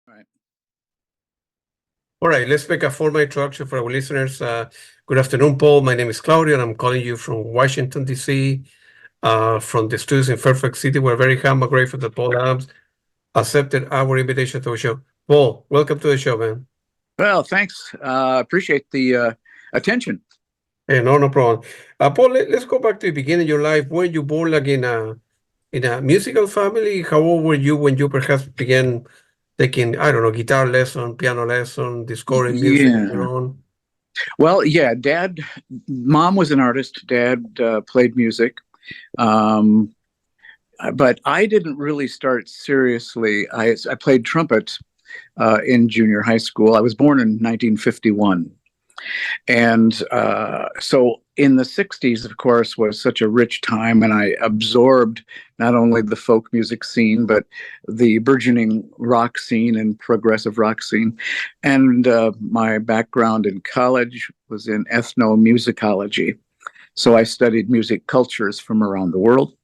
Right. All right, let's make a formal introduction for our listeners. Good afternoon, Paul. My name is Claudio, and I'm calling you from Washington, D.C., from the studios in Fairfax City. We're very humble, grateful that Paul Adams accepted our invitation to the show. Paul, welcome to the show, man. Well, thanks. Appreciate the attention. Hey, no problem. Paul, let's go back to the beginning of your life. Were you born like in a musical family? How old were you when you perhaps began taking, I don't know, guitar lesson, piano lesson, discovering music on your Yeah. own? Well, yeah. Mom was an artist. Dad played music, um, but I didn't really start seriously. I played trumpet in junior high school. I was born in 1951. And so in the 60s, of course, was such a rich time, and I absorbed not only the folk music scene, but the burgeoning rock scene and progressive rock scene. And my background in college was in ethnomusicology. So I studied music cultures from around the world.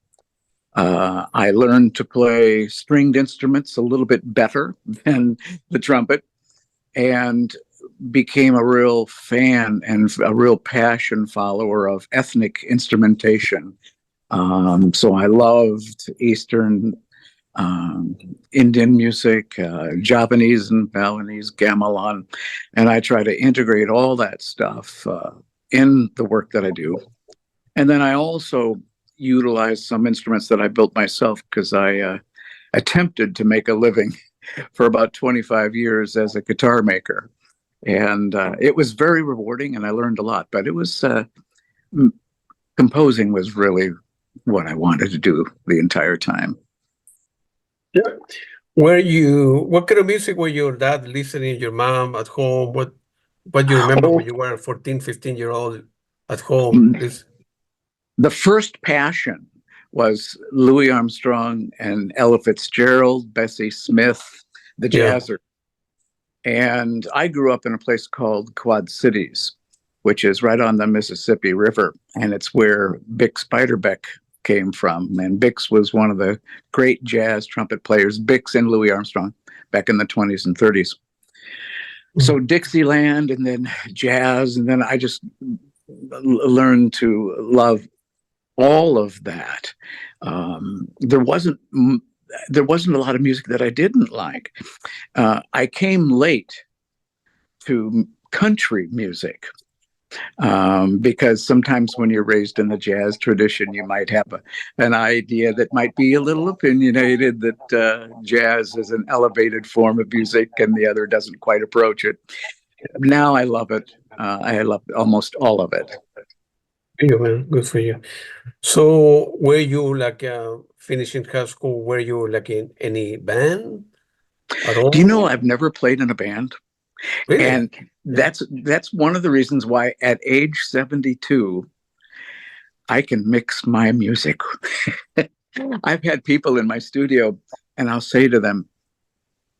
I learned to play stringed instruments a little bit better than the trumpet, and became a real fan and a real passion follower of ethnic instrumentation. So I loved Eastern, Indian music, Japanese and Balinese, gamelan, and I try to integrate all that stuff in the work that I do. And then I also utilize some instruments that I built myself because I attempted to make a living for about 25 years as a guitar maker. And it was very rewarding, and I learned a lot. But it was composing was really what I wanted to do the entire time. Yeah. What kind of music were your dad listening, your mom at home? What do you remember Oh, when you were 14, 15-year-old at home? the first passion was Louis Armstrong and Ella Fitzgerald, Bessie Smith, the Yeah. Jazzers. And I grew up in a place called Quad Cities, which is right on the Mississippi River. And it's where Bix Beiderbecke came from. And Bix was one of the great jazz trumpet players, Bix and Louis Armstrong, back in the 20s and 30s. So Dixieland, and then jazz. And then I just learned to love all of that. There wasn't a lot of music that I didn't like. I came late to country music because sometimes when you're raised in the jazz tradition, you might have an idea that might be a little opinionated, that jazz is an elevated form of music and the other doesn't quite approach it. Now I love it. I love almost all of it. Good for you, man. Good for you. So, were you like finishing high school? Were you like in any band at Do you know all? I've never played in a band? Really? And that's one of the reasons why at age 72 I can mix my music. I've had people in my studio and I'll say to them,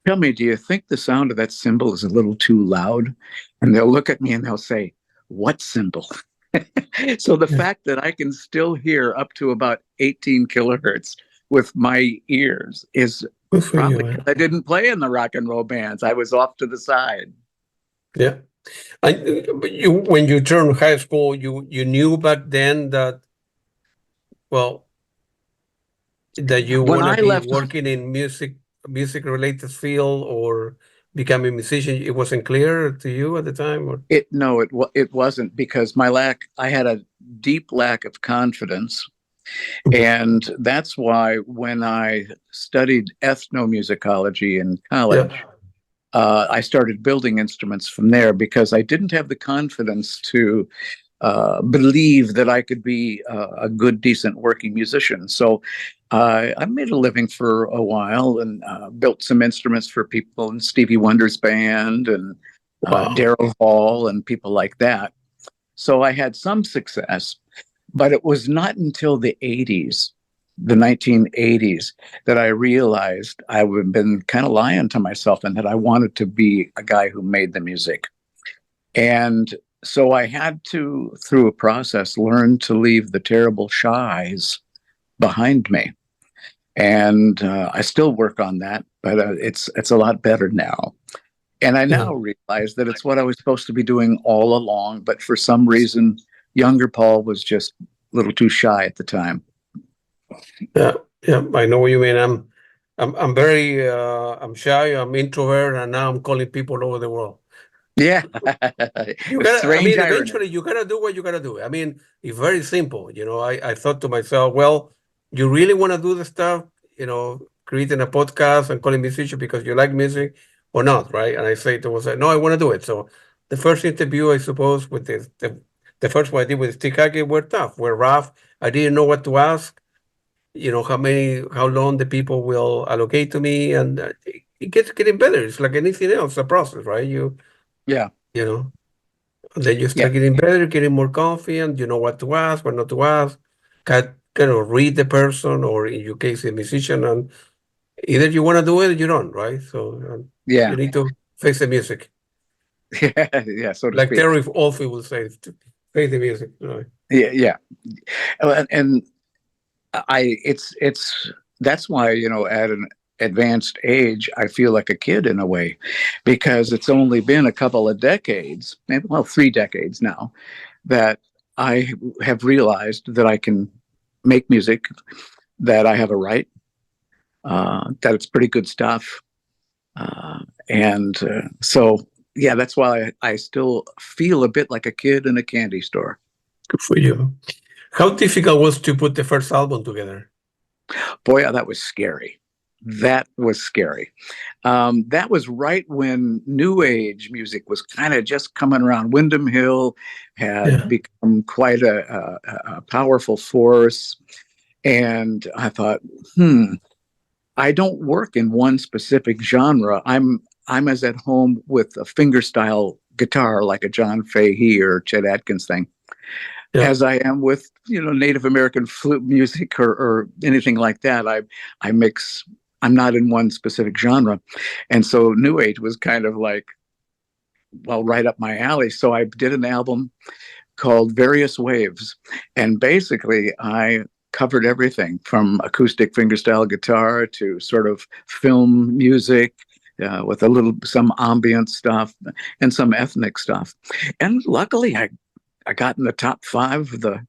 "Tell me, do you think the sound of that cymbal is a little too loud?" And they'll look at me and they'll say, "What cymbal?" So the Yeah. fact that I can still hear up to about 18 kilohertz with my ears is Good for you, probably because man. I didn't play in the rock and roll bands. I was off to the side. Yeah. But when you turned high school, you knew back then that, well, that you When want to I be left, working in music related field or becoming a musician. It wasn't clear to you at the time, or it wasn't, because I had a deep lack of confidence. And that's why when I studied ethnomusicology in yeah. college, I started building instruments from there because I didn't have the confidence to believe that I could be a good, decent working musician. So I made a living for a while and built some instruments for people in Stevie Wonder's band and Wow. Daryl Hall and people like that. So I had some success, but it was not until the 80s, the 1980s, that I realized I had been kind of lying to myself and that I wanted to be a guy who made the music. And so I had to, through a process, learn to leave the terrible shies behind me. and I still work on that, but it's a lot better now. And I Yeah. now realize that it's what I was supposed to be doing all along, but for some reason, younger Paul was just a little too shy at the time. Yeah, yeah, I know what you mean. I'm very, I'm shy. I'm introvert, and now I'm calling people all over the world. Yeah, You a gotta, I strange mean, irony. eventually you gotta do what you gotta do. I mean, it's very simple. I thought to myself, well, you really want to do the stuff, creating a podcast and calling musician because you like music or not, right? And I say to myself, no, I want to do it. So the first interview, I suppose, with the first one I did with Steve Hackett were tough, were rough. I didn't know what to ask, how long the people will allocate to me, and it gets getting better. It's like anything else, a process, right? Yeah, You know, and then you yeah, start getting better, getting more confident. You know what to ask, what not to ask. Kind of read the person, or in your case, the musician, and either you want to do it or you don't, right? So yeah, you need to face the music, yeah, yeah, so to like speak. Terry Olfie will say, face the music, right? Yeah, yeah. And it's that's why, at an advanced age, I feel like a kid in a way, because it's only been a couple of decades, maybe, well, 3 decades now, that I have realized that I can make music, that I have a right, that it's pretty good stuff. And so, yeah, that's why I still feel a bit like a kid in a candy store. Good for you. How difficult was to put the first album together? Boy, that was scary. That was scary. That was right when New Age music was kind of just coming around. Windham Hill had Yeah, become quite a powerful force. And I thought, I don't work in one specific genre. I'm as at home with a fingerstyle guitar like a John Fahey or Chet Atkins thing yeah, as I am with Native American flute music or anything like that. I mix. I'm not in one specific genre, and so New Age was kind of like, well, right up my alley. So I did an album called Various Waves, and basically I covered everything from acoustic fingerstyle guitar to sort of film music. With some ambient stuff and some ethnic stuff, and luckily I got in the top 5 of the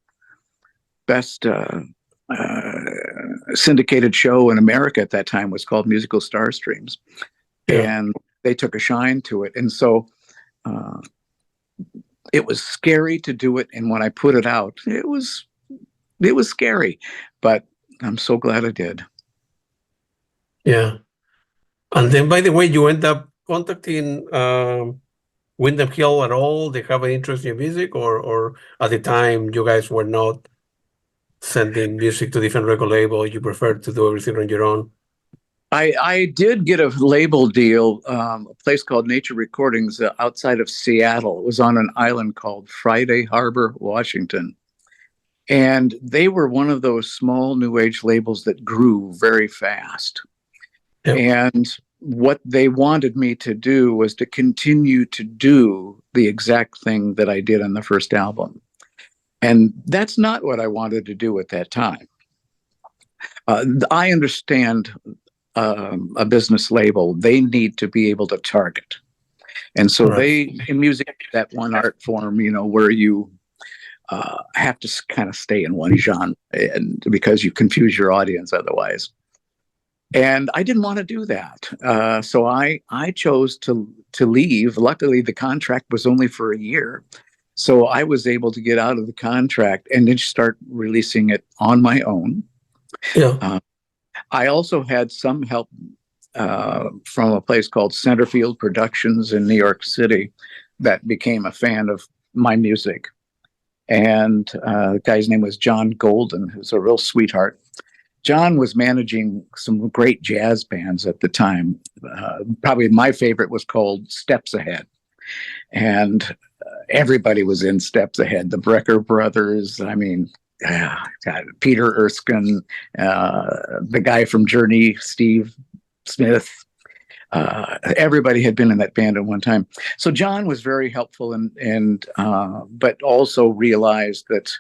best uh, syndicated show in America at that time. Was called Musical Star Streams, yeah, and they took a shine to it. And so uh, it was scary to do it. And when I put it out, it was scary, but I'm so glad I did. yeah. And then, by the way, you end up contacting Wyndham Hill at all? They have an interest in music, or at the time you guys were not sending music to different record label? You prefer to do everything on your own? I did get a label deal, a place called Nature Recordings outside of Seattle. It was on an island called Friday Harbor, Washington. And they were one of those small new age labels that grew very fast. Yeah, And what they wanted me to do was to continue to do the exact thing that I did on the first album. And that's not what I wanted to do at that time. I understand a business label, they need to be able to target. And so right. in music, that one art form, where you have to kind of stay in one genre, and because you confuse your audience otherwise. And I didn't want to do that, so I chose to leave. Luckily, the contract was only for a year, so I was able to get out of the contract and then start releasing it on my own. Yeah, I also had some help from a place called Centerfield Productions in New York City that became a fan of my music. And the guy's name was John Golden, who's a real sweetheart. John was managing some great jazz bands at the time. Probably my favorite was called Steps Ahead. And everybody was in Steps Ahead. The Brecker brothers, I mean, God, Peter Erskine, the guy from Journey, Steve Smith. Everybody had been in that band at one time. So John was very helpful, and but also realized that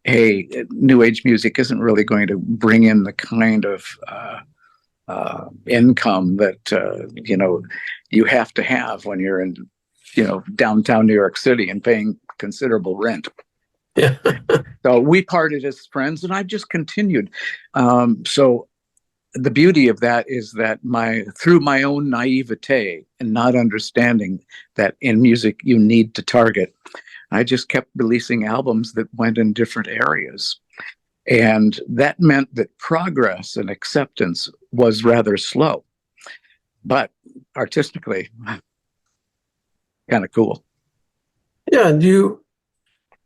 hey, new age music isn't really going to bring in the kind of income that you have to have when you're in downtown New York City and paying considerable rent. Yeah. So we parted as friends, and I've just continued. So the beauty of that is that through my own naivete and not understanding that in music you need to target, I just kept releasing albums that went in different areas. And that meant that progress and acceptance was rather slow, but artistically, kind of cool. Yeah, and you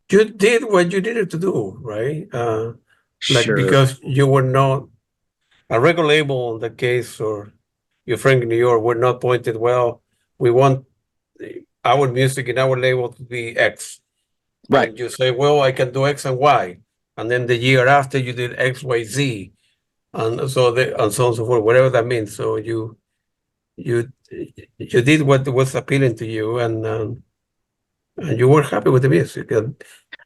did what you needed to do, right? Like, Sure. because you were not a record label in the case, or your friend in New York were not pointed, well, we want our music in our label to be X. Right. And you say, well, I can do X and Y. And then the year after you did X, Y, Z. And so and so on and so forth, whatever that means. So you did what was appealing to you, and you were happy with the music.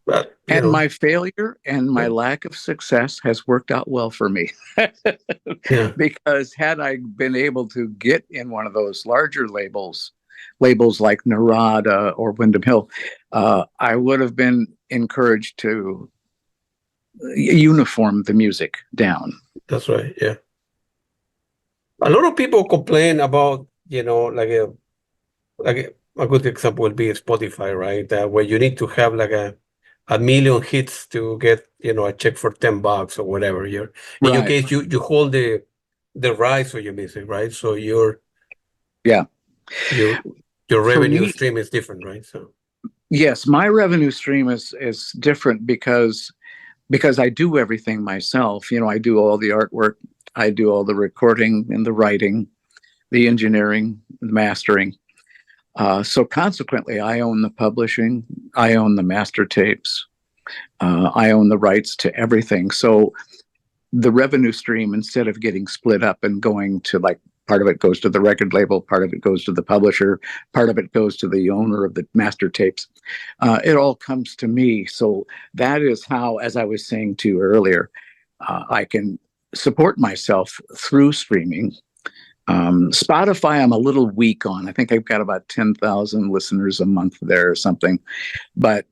But And my failure and my lack of success has worked out well for me. yeah, Because had I been able to get in one of those larger labels like Narada or Wyndham Hill, I would have been encouraged to uniform the music down. that's right. Yeah. A lot of people complain about, a good example would be Spotify, right? Where you need to have like a million hits to get, a check for $10 or whatever. In your Right. case, you hold the rights for your music, right? So Yeah. your For revenue me, stream is different, right? So yes, my revenue stream is different because I do everything myself. I do all the artwork, I do all the recording and the writing, the engineering, the mastering. So consequently, I own the publishing, I own the master tapes, I own the rights to everything. So the revenue stream, instead of getting split up and going to, like, part of it goes to the record label, part of it goes to the publisher, part of it goes to the owner of the master tapes, it all comes to me. So that is how, as I was saying to you earlier, I can support myself through streaming. Spotify, I'm a little weak on. I think I've got about 10,000 listeners a month there or something. But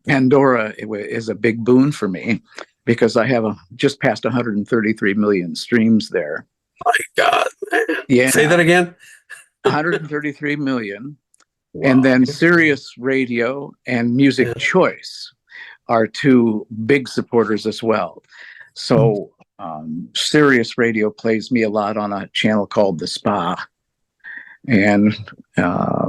Pandora is a big boon for me because I have just past 133 million streams there. my God, man. Yeah, Say that again. 133 million. And Wow. then Sirius Radio and Music Yeah. Choice are two big supporters as well. So Sirius Radio plays me a lot on a channel called The Spa, and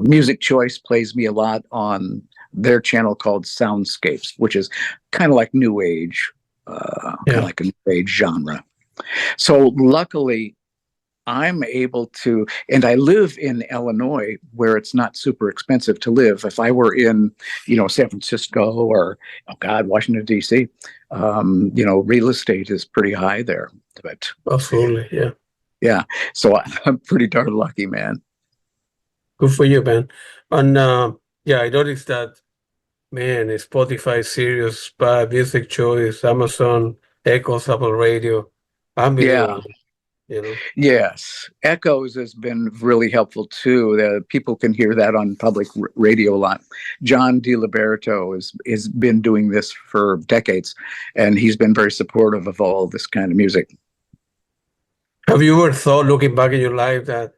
Music Choice plays me a lot on their channel called Soundscapes, which is kind of like new age, kind of like a new age genre. So luckily, I'm able to, and I live in Illinois where it's not super expensive to live. If I were in, San Francisco or, oh God, Washington, D.C., real estate is pretty high there. But Absolutely. Yeah. yeah, so I'm pretty darn lucky, man. Good for you, man. And yeah, I noticed that, man, Spotify, Sirius, Music Choice, Amazon, Echoes, Apple Radio. Yeah. Unbelievable. Yes, Echoes has been really helpful too. People can hear that on public radio a lot. John DiLiberto has been doing this for decades, and he's been very supportive of all this kind of music. Have you ever thought, looking back in your life, that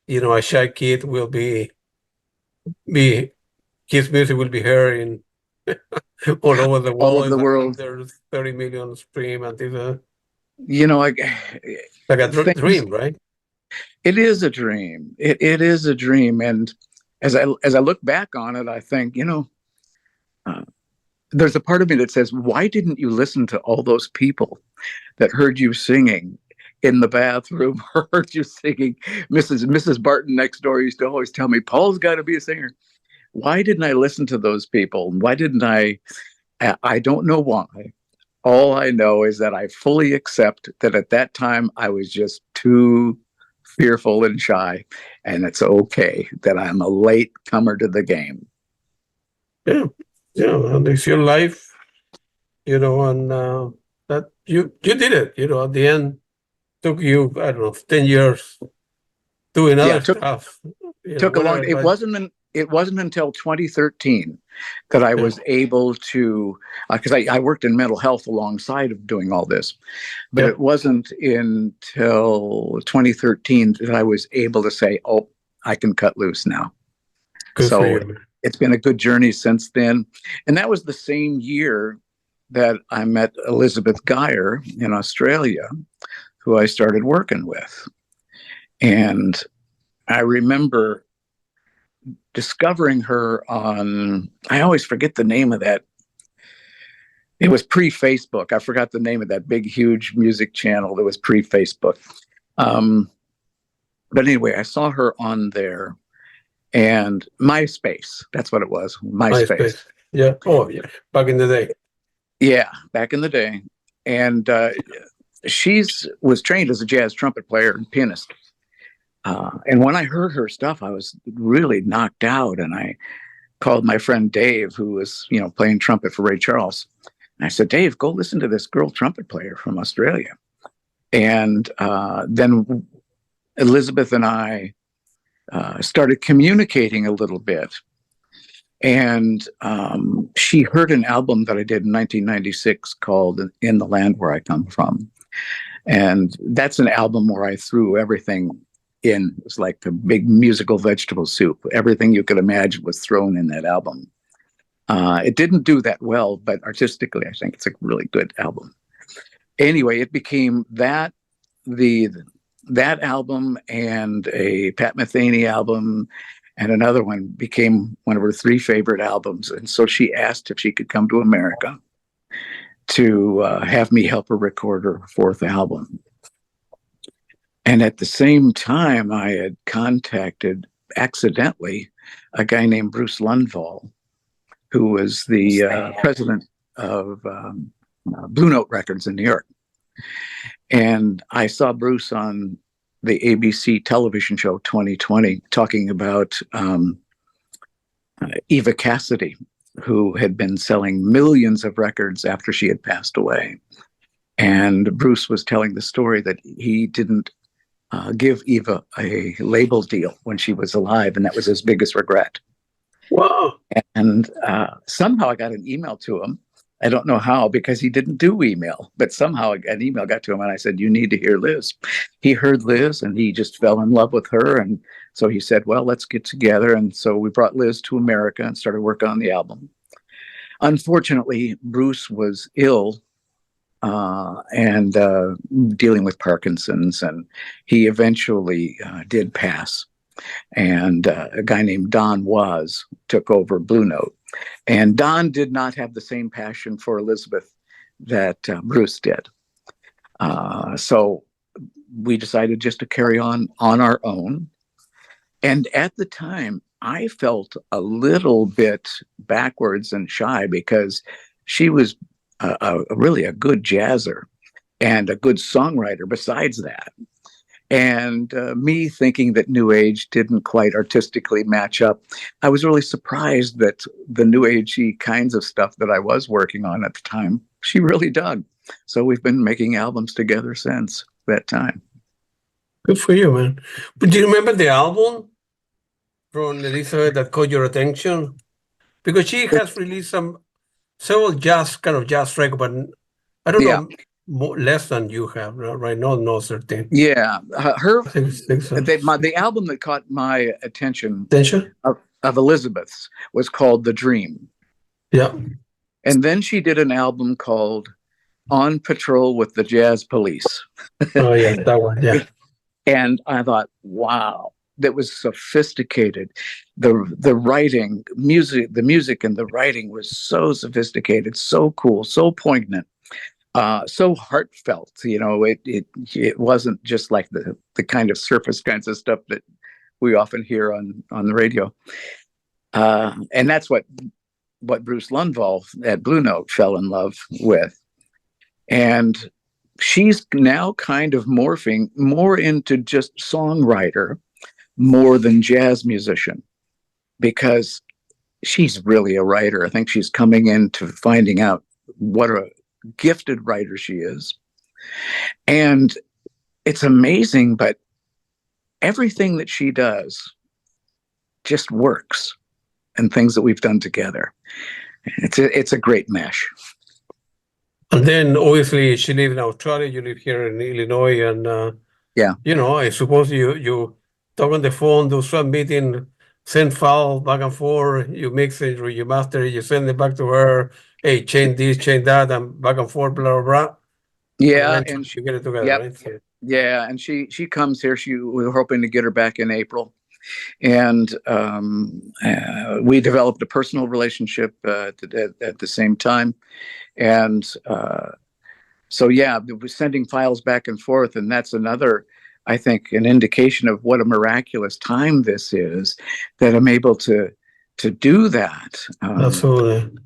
a shy kid will be his music will be heard in all over the All world? over the It's like world, there's 30 million stream, and this like like a dream, right? It is a dream. It is a dream, and as I look back on it, I think there's a part of me that says, why didn't you listen to all those people that heard you singing in the bathroom or heard you singing? Mrs. Barton next door used to always tell me, Paul's got to be a singer. Why didn't I listen to those people? Why didn't I don't know why. All I know is that I fully accept that at that time I was just too fearful and shy, and it's okay that I'm a late comer to the game. Yeah, yeah. And it's your life. and that you did it, at the end took you, I don't know, 10 years doing Yeah, other stuff, took a long. whatever, but It wasn't until 2013 that I yeah, was able to, because I worked in mental health alongside of doing all this, but yeah, it wasn't until 2013 that I was able to say, "Oh, I can cut loose now." good for So you, man. it's been a good journey since then, and that was the same year that I met Elizabeth Geyer in Australia, who I started working with, and I remember discovering her on, I always forget the name of that. It was pre-Facebook. I forgot the name of that big, huge music channel that was pre-Facebook. Um, but anyway, I saw her on there, and MySpace. That's what it was. MySpace. MySpace. Yeah. Oh, yeah. Back in the day. Yeah, back in the day. And she's was trained as a jazz trumpet player and pianist. And when I heard her stuff, I was really knocked out. And I called my friend Dave, who was, playing trumpet for Ray Charles. And I said, Dave, go listen to this girl trumpet player from Australia. And then Elizabeth and I started communicating a little bit. And she heard an album that I did in 1996 called In the Land Where I Come From. And that's an album where I threw everything in. It was like a big musical vegetable soup. Everything you could imagine was thrown in that album. It didn't do that well, but artistically, I think it's a really good album. Anyway, it became that album and a Pat Metheny album and another one became one of her three favorite albums. And so she asked if she could come to America to have me help her record her fourth album. And at the same time, I had contacted accidentally a guy named Bruce Lundvall, who was the president of Blue Note Records in New York. And I saw Bruce on the ABC television show 2020 talking about Eva Cassidy, who had been selling millions of records after she had passed away. And Bruce was telling the story that he didn't give Eva a label deal when she was alive, and that was his biggest regret. Wow. And somehow I got an email to him. I don't know how, because he didn't do email, but somehow an email got to him and I said, you need to hear Liz. He heard Liz and he just fell in love with her. And so he said, well, let's get together. And so we brought Liz to America and started working on the album. Unfortunately, Bruce was ill and dealing with Parkinson's, and he eventually did pass. And a guy named Don Was took over Blue Note. And Don did not have the same passion for Elizabeth that Bruce did. So we decided just to carry on our own. And at the time, I felt a little bit backwards and shy because she was really a good jazzer and a good songwriter besides that. And me thinking that New Age didn't quite artistically match up, I was really surprised that the New Agey kinds of stuff that I was working on at the time, she really dug. So we've been making albums together since that time. Good for you, man. But do you remember the album from Elizabeth that caught your attention? Because she has released several jazz records, but I don't Yeah. know, less than you have right now. No, certain. Yeah, I think so. the album that caught my attention Attention? of Elizabeth's was called The Dream. Yeah. And then she did an album called On Patrol with the Jazz Police. Oh, yeah, that one. Yeah. And I thought, wow, that was sophisticated. The writing, the music and the writing was so sophisticated, so cool, so poignant, so heartfelt. It wasn't just like the kind of surface kinds of stuff that we often hear on the radio. And that's what Bruce Lundvall at Blue Note fell in love with. And she's now kind of morphing more into just songwriter more than jazz musician, because she's really a writer. I think she's coming into finding out what a gifted writer she is. And it's amazing, but everything that she does just works, and things that we've done together. It's a great mesh. And then obviously she lives in Australia, you live here in Illinois, and Yeah. I suppose you talk on the phone, do some meeting, send file back and forth, you mix it, you master it, you send it back to her, hey, change this, change that, and back and forth, blah, blah, blah. Yeah, And and you get it together, yep. right? So, Yeah, and she comes here. We were hoping to get her back in April, and we developed a personal relationship at the same time. And so, yeah, we're sending files back and forth, and that's another, I think, an indication of what a miraculous time this is, that I'm able to do that. absolutely.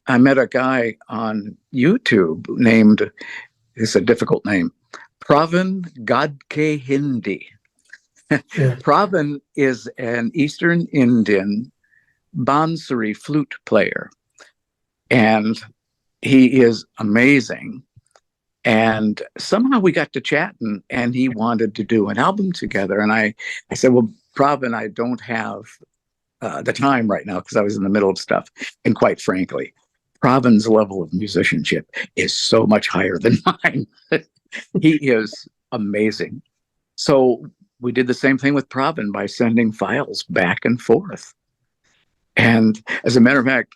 I met a guy on YouTube named, it's a difficult name, Pravin Godke Hindi. Yeah. Pravin is an Eastern Indian bansuri flute player, and he is amazing. And somehow we got to chatting, and he wanted to do an album together. And I said, well, Pravin, I don't have the time right now because I was in the middle of stuff. And quite frankly, Pravin's level of musicianship is so much higher than mine. He is amazing. So we did the same thing with Pravin by sending files back and forth. And as a matter of fact,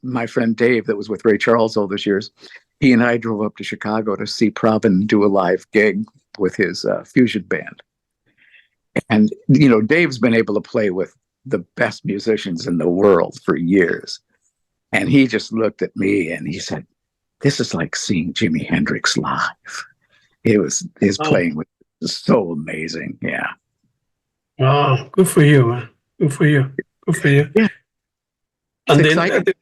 my friend Dave, that was with Ray Charles all those years, he and I drove up to Chicago to see Pravin do a live gig with his fusion band. And, Dave's been able to play with the best musicians in the world for years. And he just looked at me and he said, this is like seeing Jimi Hendrix live. His playing was so amazing. Yeah. Oh, good for you, man. Good for you. Good for you. Yeah. And It's then, exciting.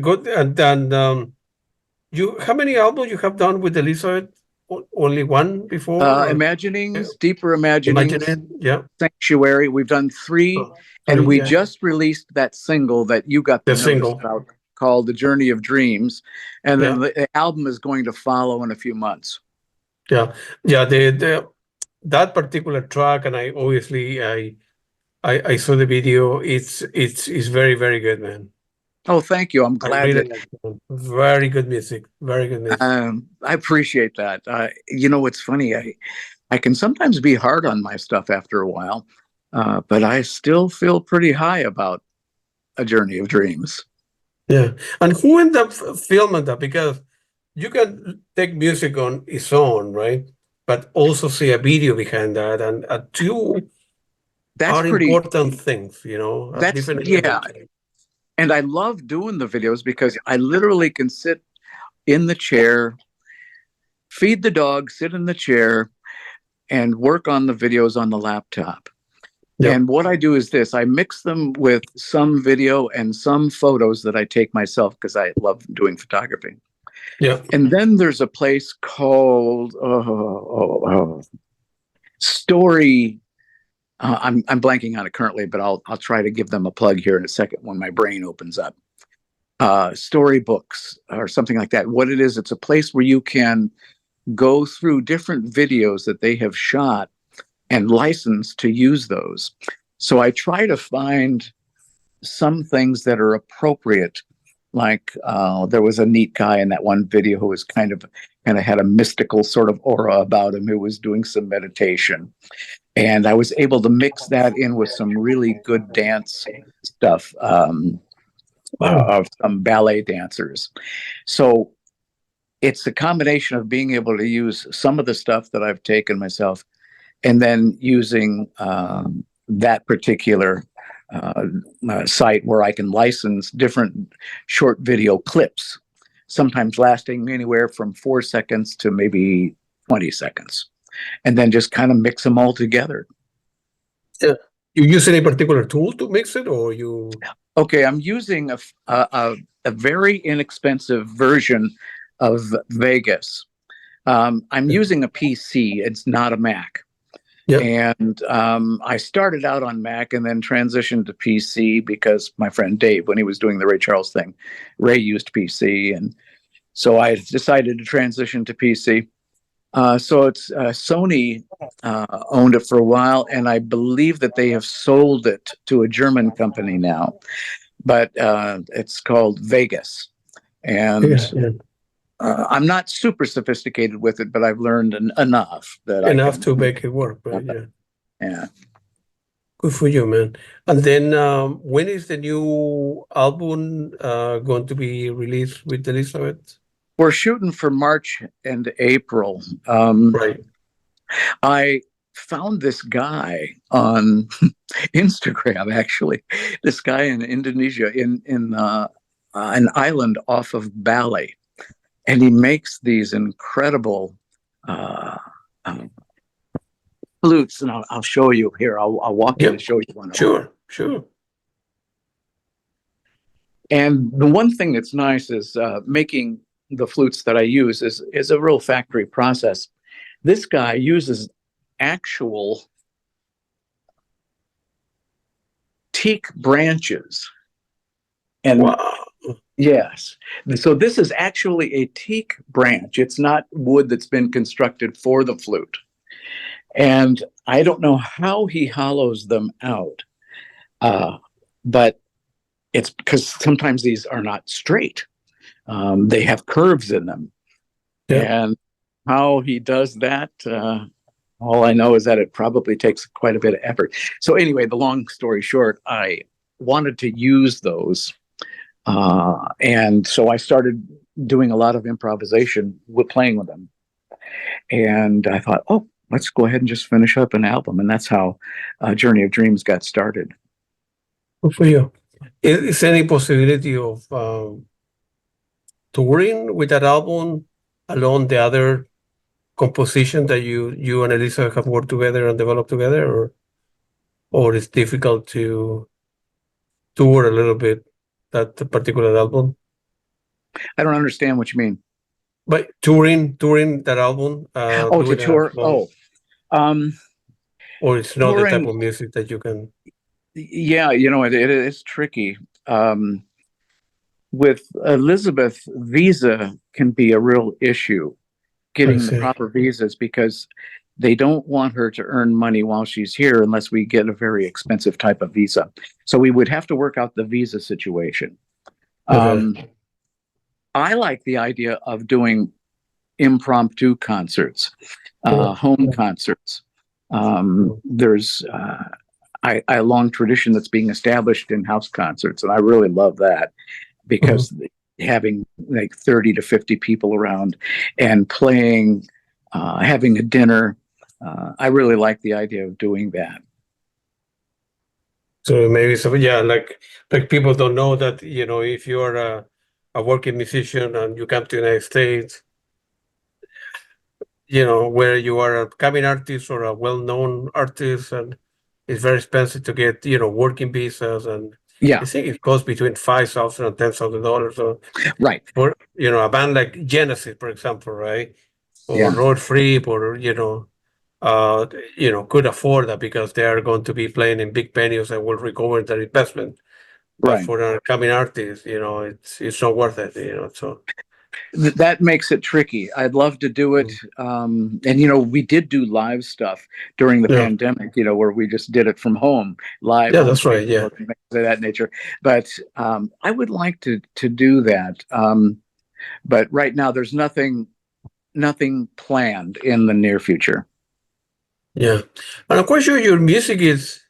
good. And then, how many albums you have done with Elizabeth? Only one before? Imaginings, Deeper Imaginings, Imagine it, yeah. Sanctuary. We've done three, Oh, and we yeah. just released that single that you got the notice single. about, called The Journey of Dreams. And then Yeah. the album is going to follow in a few months. Yeah. Yeah. That particular track, and I obviously I saw the video. It's very, very good, man. Oh, thank you. I'm glad really like it. Very good music. Very good music. I appreciate that. It's funny. I can sometimes be hard on my stuff after a while, but I still feel pretty high about A Journey of Dreams. Yeah. And who ended up filming that? Because you can take music on its own, right? But also see a video behind that, and two That's are pretty important things, That's different yeah. elements. And I love doing the videos because I literally can sit in the chair, feed the dog, sit in the chair, and work on the videos on the laptop. Yep. And what I do is this: I mix them with some video and some photos that I take myself because I love doing photography. Yeah. And then there's a place called Story. I'm blanking on it currently, but I'll try to give them a plug here in a second when my brain opens up. Storybooks or something like that. What it is, it's a place where you can go through different videos that they have shot and license to use those. So I try to find some things that are appropriate. Like there was a neat guy in that one video who was kind of had a mystical sort of aura about him, who was doing some meditation. And I was able to mix that in with some really good dance stuff of some ballet dancers. So it's a combination of being able to use some of the stuff that I've taken myself and then using that particular site where I can license different short video clips, sometimes lasting anywhere from 4 seconds to maybe 20 seconds, and then just kind of mix them all together. Yeah. You use any particular tool to mix it, or you? Okay, I'm using a very inexpensive version of Vegas. I'm using a PC. It's not a Mac. Yeah. And I started out on Mac and then transitioned to PC because my friend Dave, when he was doing the Ray Charles thing, Ray used PC. And So I decided to transition to PC. So it's Sony owned it for a while, and I believe that they have sold it to a German company now. But it's called Vegas, and Yeah. I'm not super sophisticated with it, but I've learned enough that I Enough can. to make it work, right? Yeah. Yeah, Good for you, man. And then when is the new album going to be released with Elizabeth? we're shooting for March and April. Right. I found this guy on Instagram, actually. This guy in Indonesia, in an island off of Bali, and he makes these incredible uh, um, flutes. And I'll show you here. I'll walk in Yep. and show you one of them. Sure. And the one thing that's nice is making the flutes that I use is a real factory process. This guy uses actual teak branches. And Wow. yes, so this is actually a teak branch. It's not wood that's been constructed for the flute. And I don't know how he hollows them out, but it's because sometimes these are not straight. They have curves in them. Yeah. And how he does that, all I know is that it probably takes quite a bit of effort. So anyway, the long story short, I wanted to use those. And so I started doing a lot of improvisation with playing with them. And I thought, oh, let's go ahead and just finish up an album. And that's how Journey of Dreams got started. Good for you. Is there any possibility of touring with that album along the other composition that you and Elisa have worked together and developed together, or it's difficult to tour a little bit that particular album? I don't understand what you mean. But touring that album, Oh, to doing a tour? small, Um, or it's not the type touring, of music that you can. yeah, it is tricky. With Elizabeth, visa can be a real issue, I getting the see. proper visas, because they don't want her to earn money while she's here unless we get a very expensive type of visa. So we would have to work out the visa situation. Okay. I like the idea of doing impromptu concerts, home concerts. There's a long tradition that's being established in house concerts, and I really love that, because having like 30 to 50 people around and playing, having a dinner, I really like the idea of doing that. So maybe yeah, like people don't know that, if you're a working musician and you come to the United States, where you are a coming artist or a well-known artist, and it's very expensive to get, working visas, and Yeah, I think it costs between $5,000 and $10,000. So right. for a band like Genesis, for example, right, or Yeah, Road Free, or could afford that because they are going to be playing in big venues and will recover their investment. But right. for a coming artist, it's not worth it. So That makes it tricky. I'd love to do it. And we did do live stuff during the yeah, pandemic, where we just did it from home, live yeah, on that's right. Yeah, Facebook and things of that nature. But I would like to do that. But right now, there's nothing planned in the near future. yeah, and of course, your music is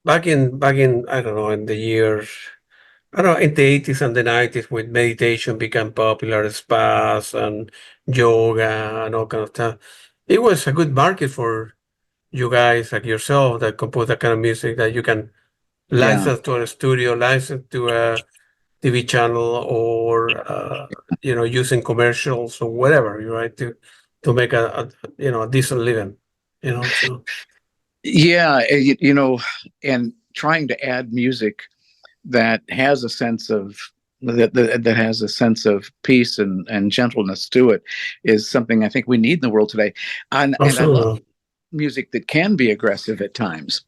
back in I don't know, in the years. I don't know, in the 80s and the 90s, when meditation became popular, spas and yoga and all kind of stuff. It was a good market for you guys like yourself that compose that kind of music that you can Yeah, license to a studio, license to a TV channel, or using commercials or whatever, right, to make a decent living, so yeah, and trying to add music that has a sense of that has a sense of peace and gentleness to it is something I think we need in the world today. And I love also music that can be aggressive at times,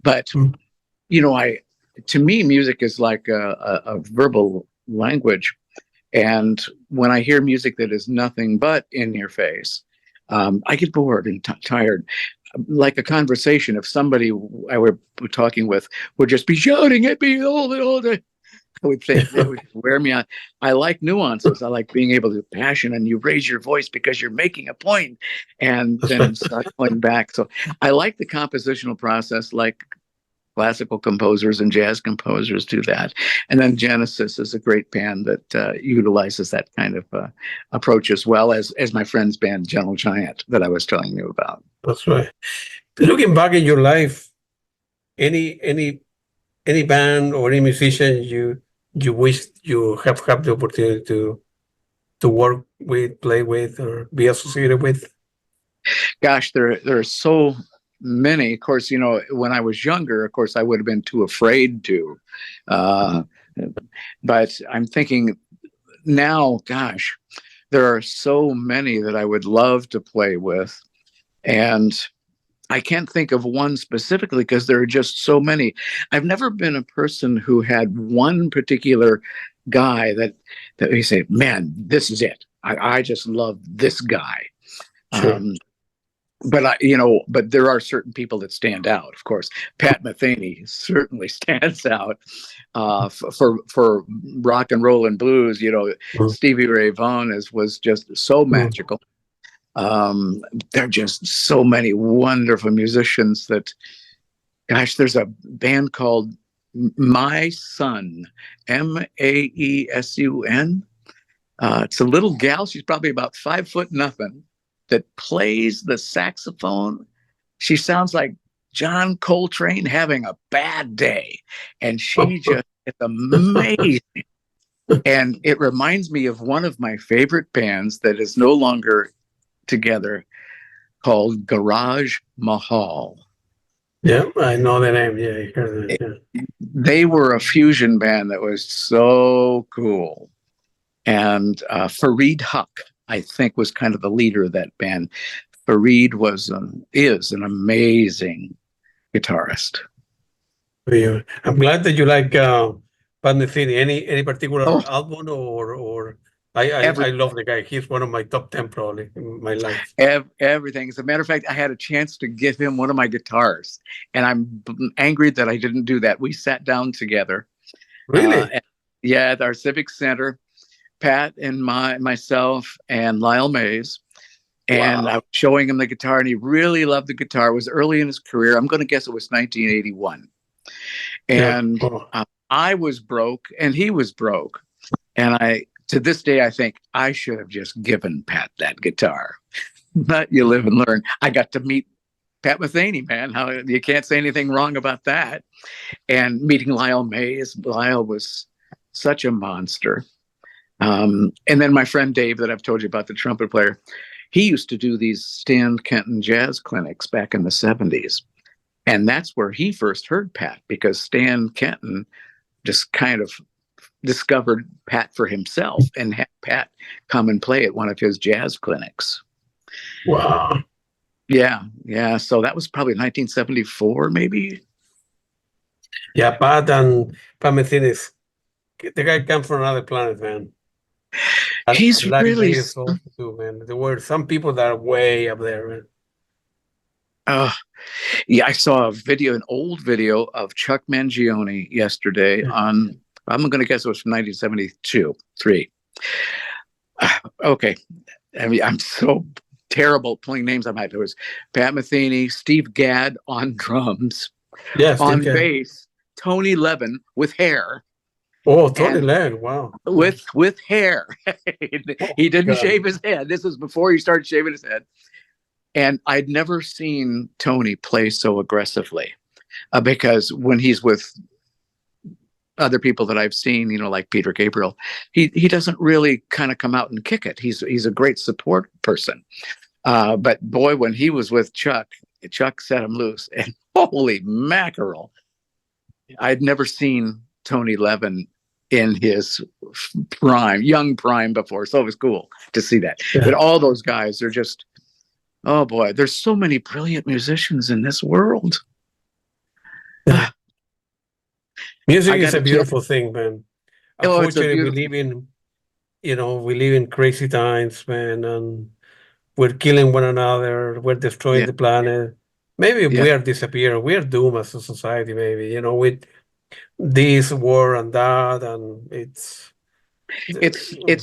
but mm, I to me music is like a verbal language, And when I hear music that is nothing but in your face, I get bored and tired. Like a conversation, if somebody I were talking with would just be shouting at me all day, I would think it would wear me out. I like nuances. I like being able to passion, and you raise your voice because you're making a point, and then start playing back. So I like the compositional process, like classical composers and jazz composers do that. And then Genesis is a great band that utilizes that kind of approach, as well as my friend's band, Gentle Giant, that I was telling you about. That's right. Looking back in your life, any band or any musician you wish you have had the opportunity to work with, play with, or be associated with? Gosh, there are so many. Of course, when I was younger, of course, I would have been too afraid to. Uh, but I'm thinking now, gosh, there are so many that I would love to play with. And I can't think of one specifically because there are just so many. I've never been a person who had one particular guy that you say, man, this is it. I just love this guy. Sure. But there are certain people that stand out. Of course, Pat Metheny certainly stands out for rock and roll and blues. Stevie Ray Vaughan was just so magical. There are just so many wonderful musicians that, gosh, there's a band called My Son, Maesun. It's a little gal. She's probably about 5'0" that plays the saxophone. She sounds like John Coltrane having a bad day. And she just, it's amazing. And it reminds me of one of my favorite bands that is no longer together, called Garage Mahal. Yeah, I know the name. Yeah, I heard it. Yeah. They were a fusion band that was so cool. And Fareed Huq, I think, was kind of the leader of that band. Fareed is an amazing guitarist. Yeah. I'm glad that you like Pat Metheny. Any particular album or I love the guy. He's one of my top 10 probably in my life. Everything. As a matter of fact, I had a chance to give him one of my guitars, and I'm angry that I didn't do that. We sat down together. Really? At our Civic Center, Pat and myself and Lyle Mays. And wow. I was showing him the guitar, and he really loved the guitar. It was early in his career. I'm going to guess it was 1981. And I was broke, and he was broke. And to this day, I think I should have just given Pat that guitar. But you live and learn. I got to meet Pat Metheny, man. You can't say anything wrong about that. And meeting Lyle Mays. Lyle was such a monster. And then my friend Dave, that I've told you about, the trumpet player, he used to do these Stan Kenton jazz clinics back in the 70s. And that's where he first heard Pat, because Stan Kenton just kind of discovered Pat for himself and had Pat come and play at one of his jazz clinics. Wow. Yeah. So that was probably 1974, maybe. Yeah, Pat Metheny, the guy comes from another planet, man. He's really too, man. There were some people that are way up there, man. Yeah, I saw an old video of Chuck Mangione yesterday on, I'm going to guess it was from 1972-3. Okay. I mean, I'm so terrible pulling names on my. There was Pat Metheny, Steve Gadd on drums. Yes. On bass, Tony Levin with hair. Oh, Tony Levin, wow. With hair. He didn't shave his head. This was before he started shaving his head. And I'd never seen Tony play so aggressively, because when he's with other people that I've seen, like Peter Gabriel, he doesn't really kind of come out and kick it. He's a great support person. But boy, when he was with Chuck set him loose, and holy mackerel, I'd never seen Tony Levin in his young prime before. So it was cool to see that. Yeah. But all those guys are just, oh boy, there's so many brilliant musicians in this world. Music is a beautiful thing, man. Unfortunately, we live we live in crazy times, man, and we're killing one another, we're destroying Yeah. the planet. Maybe Yeah. we are disappearing, we are doomed as a society, maybe, with this war and that, and It's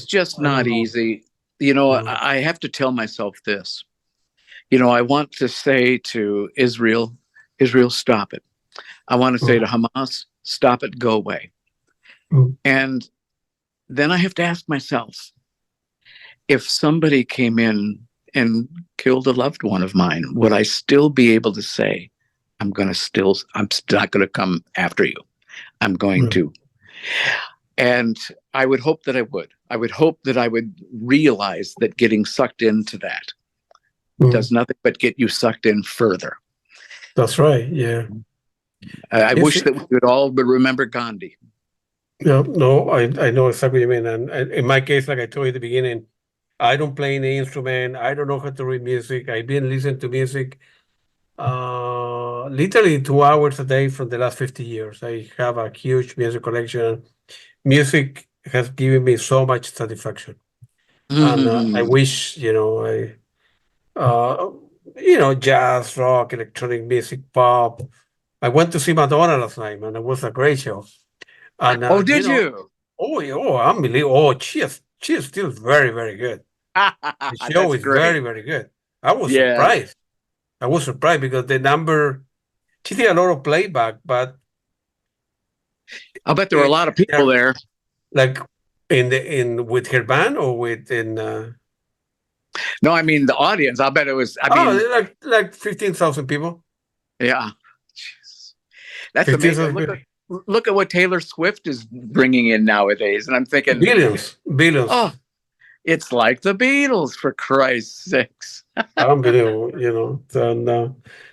just I don't not know. easy. Mm, I have to tell myself this. I want to say to Israel, Israel, stop it. I want to say to mm, Hamas, stop it, go away. mm, And then I have to ask myself, if somebody came in and killed a loved one of mine, would I still be able to say, I'm not going to come after you. I'm going mm, to. And I would hope that I would. I would hope that I would realize that getting sucked into that mm. does nothing but get you sucked in further. That's right. Yeah. I Yes. wish that we could all remember Gandhi. Yeah. No, I know exactly what you mean. And in my case, like I told you at the beginning, I don't play any instrument. I don't know how to read music. I've been listening to music literally 2 hours a day for the last 50 years. I have a huge music collection. Music has given me so much satisfaction. And I Mm-hmm. wish, uh, jazz, rock, electronic music, pop. I went to see Madonna last night, man. It was a great show. And, Oh, did you? unbelievable. Oh, she is still very, very good. The show That's is very, great. very good. I was Yeah. surprised. I was surprised because she did a lot of playback, but I'll bet there were a it, lot of people there, there. like in with her band or No, I mean the audience. I'll bet it was. I mean, like 15,000 people. yeah, jeez. That's amazing. 15,000 people. Look at what Taylor Swift is bringing in nowadays, and I'm thinking, Billions, billions. oh, it's like the Beatles for Christ's sakes. Unbelievable. And yeah,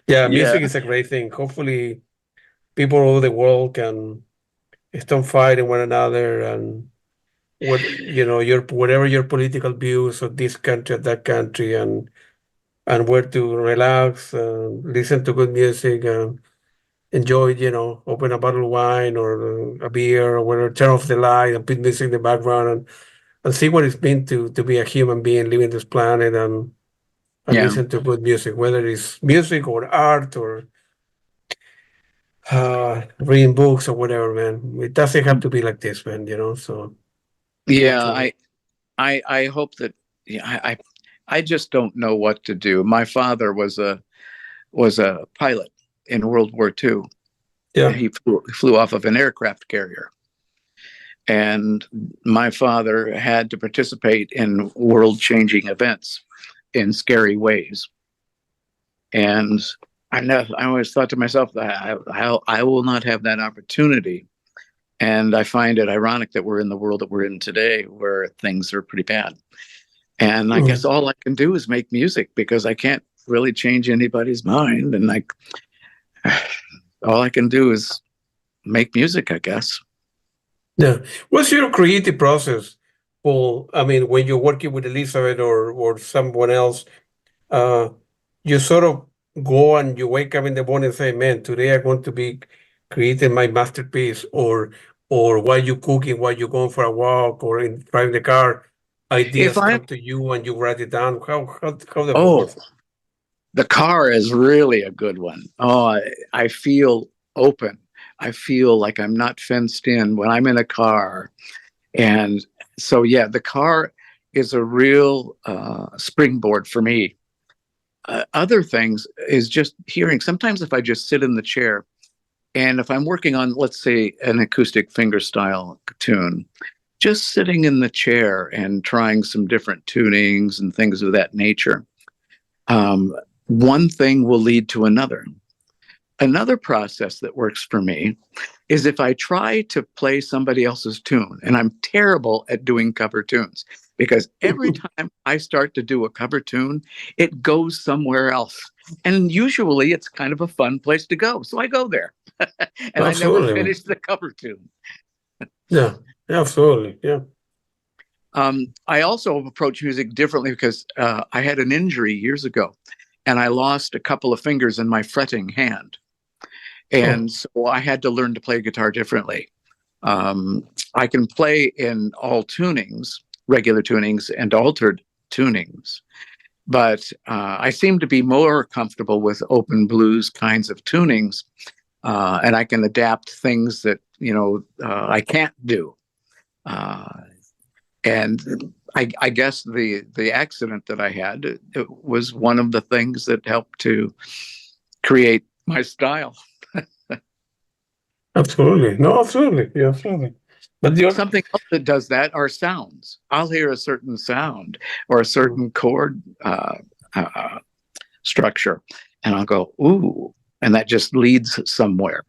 Yeah, music is a great thing. Hopefully, people all over the world can stop fighting one another and your whatever your political views of this country, of that country, and where to relax, listen to good music, and enjoy, open a bottle of wine or a beer or whatever, turn off the light and put music in the background and see what it's been to be a human being living this planet and yeah, listen to good music, whether it's music or art or reading books or whatever, man. It doesn't have to be like this, man, so yeah. hopefully. I hope that. Yeah, I just don't know what to do. My father was a pilot in World War II. Yeah. He flew off of an aircraft carrier. And my father had to participate in world changing events in scary ways. And I always thought to myself that I will not have that opportunity. And I find it ironic that we're in the world that we're in today where things are pretty bad. And I guess Mm. all I can do is make music because I can't really change anybody's mind. And all I can do is make music, I guess. Yeah. What's your creative process, Paul? I mean, when you're working with Elizabeth or someone else, uh, you sort of go and you wake up in the morning and say, "Man, today I'm going to be creating my masterpiece," or while you cooking, while you're going for a walk, or in driving the car, If ideas I'm, come to you and you write it down. How that oh, works? the car is really a good one. Oh, I feel open. I feel like I'm not fenced in when I'm in a car. And so, yeah, the car is a real springboard for me. Other things is just hearing. Sometimes if I just sit in the chair and if I'm working on, let's say, an acoustic fingerstyle tune, just sitting in the chair and trying some different tunings and things of that nature, um, one thing will lead to another. Another process that works for me is if I try to play somebody else's tune, and I'm terrible at doing cover tunes because every time I start to do a cover tune, it goes somewhere else. And usually it's kind of a fun place to go. So I go there and I never Absolutely, man. finish the cover tune. Yeah, absolutely. Yeah. I also approach music differently because I had an injury years ago and I lost a couple of fingers in my fretting hand. Oh, And so I had to learn to play guitar differently. I can play in all tunings, regular tunings and altered tunings. But I seem to be more comfortable with open blues kinds of tunings, and I can adapt things that I can't do. And I guess the accident that I had, it was one of the things that helped to create my style. Absolutely. No, absolutely. Yeah, absolutely. But Something else that does that are sounds. I'll hear a certain sound or a certain chord structure, and I'll go, ooh, and that just leads somewhere.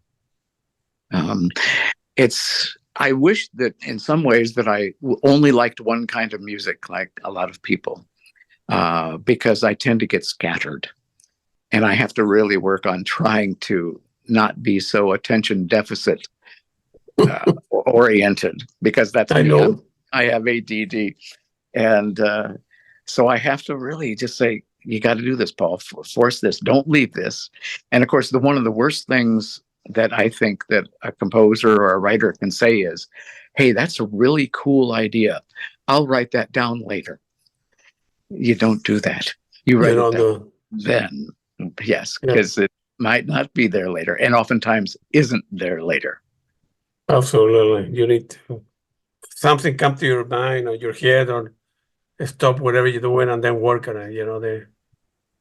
I wish that in some ways that I only liked one kind of music, like a lot of people, because I tend to get scattered, and I have to really work on trying to not be so attention deficit oriented, because that's I me. know. I have ADD, and so I have to really just say, you got to do this, Paul. Force this. Don't leave this. And of course, one of the worst things that I think that a composer or a writer can say is, hey, that's a really cool idea. I'll write that down later. You don't do that. You write it down then. Yes, because it might not be there later, and oftentimes isn't there later. Absolutely. You need to something come to your mind or your head, or stop whatever you're doing and then work on it,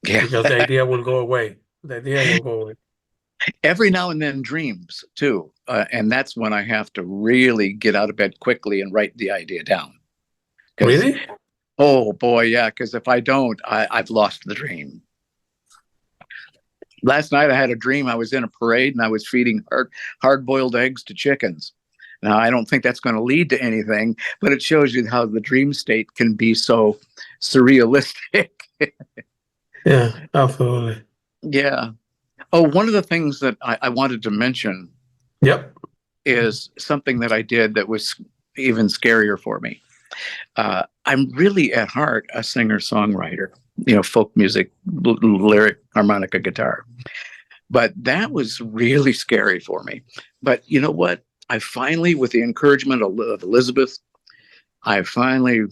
because the idea will go away. The idea will go away. Every now and then dreams too. And that's when I have to really get out of bed quickly and write the idea down. Really? Oh boy, yeah. Because if I don't, I've lost the dream. Last night I had a dream. I was in a parade and I was feeding hard-boiled eggs to chickens. Now, I don't think that's going to lead to anything, but it shows you how the dream state can be so surrealistic. Yeah, absolutely. Yeah. Oh, one of the things that I wanted to mention is something that I did that was even scarier for me. I'm really at heart a singer-songwriter, folk music, lyric, harmonica, guitar. But that was really scary for me. But you know what? I finally, with the encouragement of Elizabeth, I finally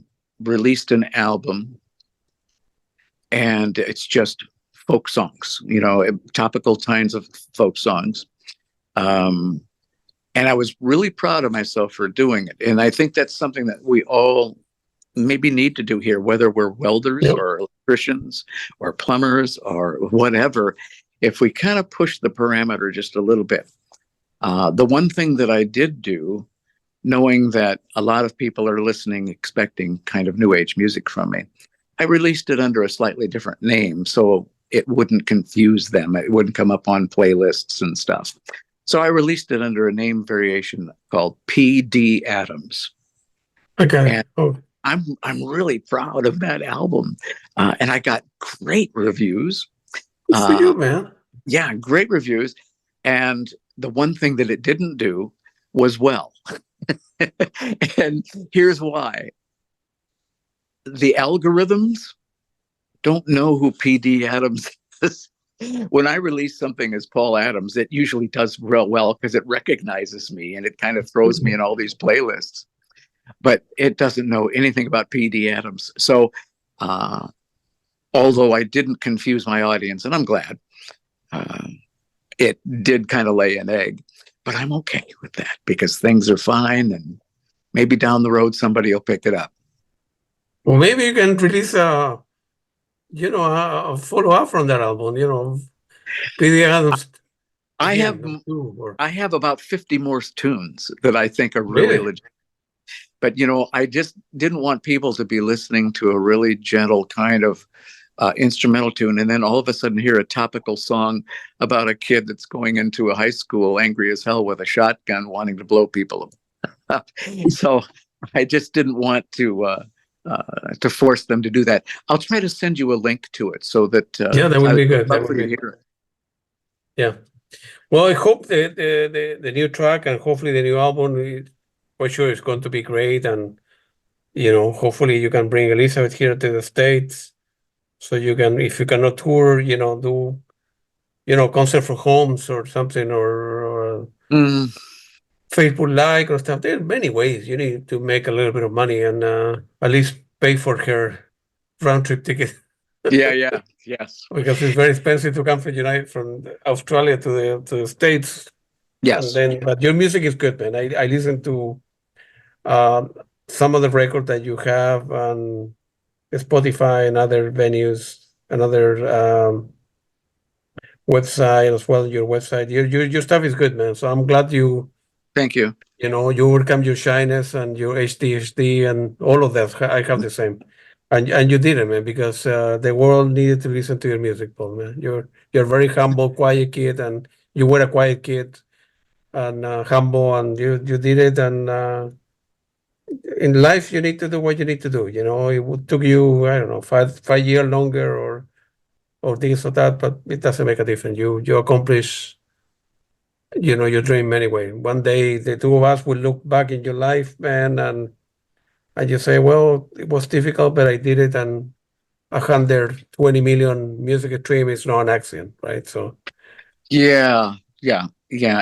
released an album, and it's just folk songs, topical kinds of folk songs. And I was really proud of myself for doing it. And I think that's something that we all maybe need to do here, whether we're welders or electricians or plumbers or whatever. If we kind of push the parameter just a little bit. The one thing that I did do, knowing that a lot of people are listening, expecting kind of new age music from me, I released it under a slightly different name so it wouldn't confuse them. It wouldn't come up on playlists and stuff. So I released it under a name variation called P.D. Adams. Okay. And I'm really proud of that album. And I got great reviews. Good for you, man. Yeah, great reviews. And the one thing that it didn't do was well. And here's why. The algorithms don't know who P.D. Adams is. When I release something as Paul Adams, it usually does real well because it recognizes me and it kind of throws me in all these playlists. But it doesn't know anything about P.D. Adams. So although I didn't confuse my audience, and I'm glad, it did kind of lay an egg. But I'm okay with that because things are fine, and maybe down the road somebody will pick it up. Well, maybe you can release a follow-up from that album, P.D. Adams. I have about 50 more tunes that I think are really legit. But, I just didn't want people to be listening to a really gentle kind of instrumental tune and then all of a sudden hear a topical song about a kid that's going into a high school angry as hell with a shotgun wanting to blow people up. So I just didn't want to force them to do that. I'll try to send you a link to it so that that would be good. That would be good. Yeah. Well, I hope the new track and hopefully the new album, for sure, is going to be great. And hopefully you can bring Elizabeth here to the States, so you can, if you cannot tour, do concert from homes or something, or Facebook like or stuff. There are many ways you need to make a little bit of money and at least pay for her round trip ticket. Yeah. Yes. Because it's very expensive to come from Australia to the States. And Yes. then, but your music is good, man. I listen to um, some of the records that you have on Spotify and other venues, another website as well. Your website, your stuff is good, man. So I'm glad Thank you. you overcome your shyness and your HDHD and all of that. I have the same, and you did it, man, because the world needed to listen to your music, Paul, man. You're a very humble, quiet kid, and you were a quiet kid and humble, and you did it. And in life, you need to do what you need to do. You know, it would took you, I don't know, 5 years longer or this or that, but it doesn't make a difference. You accomplish, your dream anyway. One day, the two of us will look back in your life, man, and you say, well, it was difficult, but I did it, and 120 million music stream is not an accident, right? So Yeah.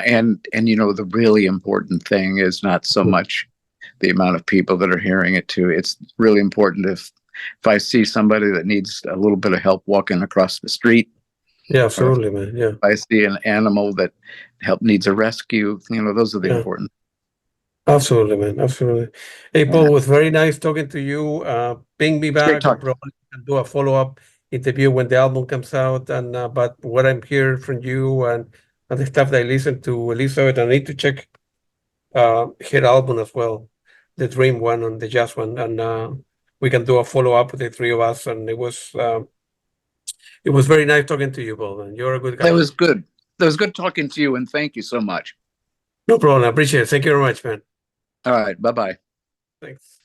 And the really important thing is not so much the amount of people that are hearing it too. It's really important if I see somebody that needs a little bit of help walking across the street, yeah, or absolutely, man. Yeah, if I see an animal that needs a rescue, those are the yeah. important. Absolutely, man. Absolutely. Hey, Paul, Yeah. it was very nice talking to you. Ping me It's great back and talking. probably can do a follow-up interview when the album comes out. And but what I'm hearing from you and the stuff that I listened to Elizabeth, I need to check her album as well, the Dream one and the Jazz one, and we can do a follow-up with the three of us. And it was very nice talking to you, Paul. Man. You're a good That guy. was good. That was good talking to you, and thank you so much. No problem. I appreciate it. Thank you very much, man. All right. Bye-bye. Thanks.